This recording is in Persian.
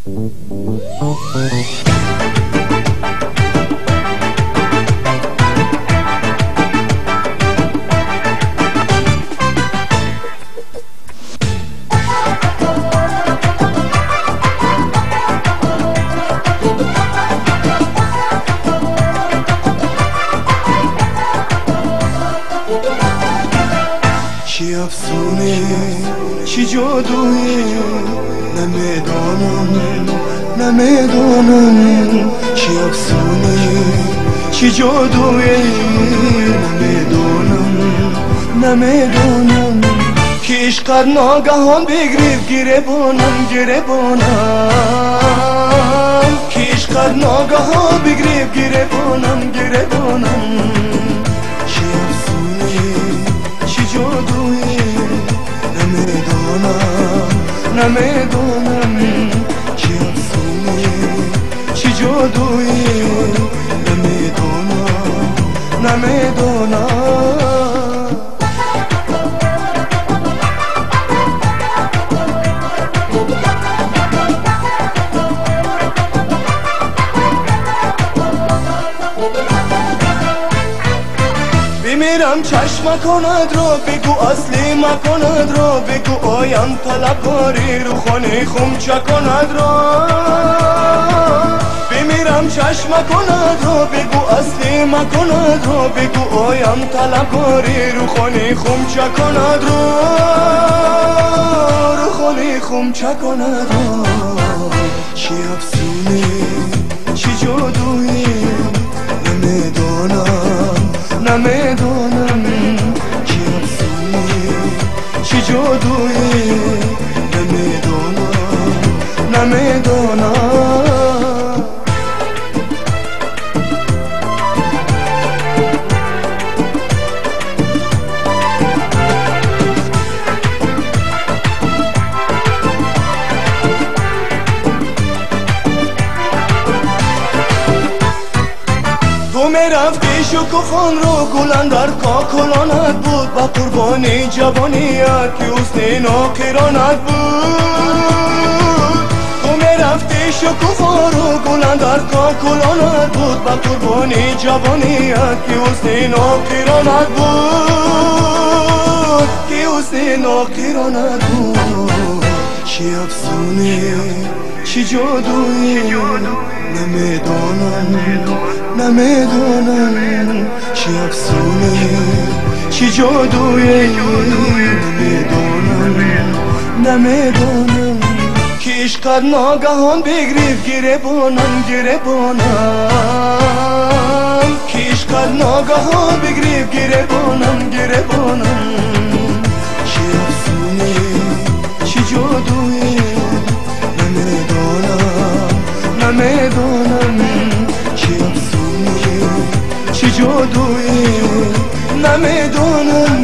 چی افسونه چی جادویه نمیدانم چی افسونه چی جادویه نمیدانم که عشقت ناگهان بگریب گریبانم که عشقت ناگهان بگریب گریبانم چی افسونه چی جادویه نمیدانم چی افسونه چی جادویه نمیدانم بمیرم چشم کند را بگو اصلی مکند را بگو آیم طلبکاری رو خانه خم چکند را بمیرم چشم کند را بگو اصلی مکند را بگو آیم طلبکاری رو خانه خم چکند را رو خانه خم چکند را چی افسونه چی جادویی نمیدانم چی افسونه چی جادویی نمیدانم تو میرفتی شکوفان رو گلن در کاکلانت بود با قربانی جوانیت که حسن ناقرانت بود تو میرفتی شکوفان رو گلن در کاکلانت بود با قربانی جوانیت که حسن ناقرانت بود که حسن ناقرانت بود چی افسونه چی جادویی نمیدانم چی افسونه چی جادویی نمیدانم که عشقت ناگهان بگریب گریبانم که عشقت ناگهان بگریب گریبانم چی افسونه چی جادویی نمیدانم چی افسونه چی جادویی نمیدانم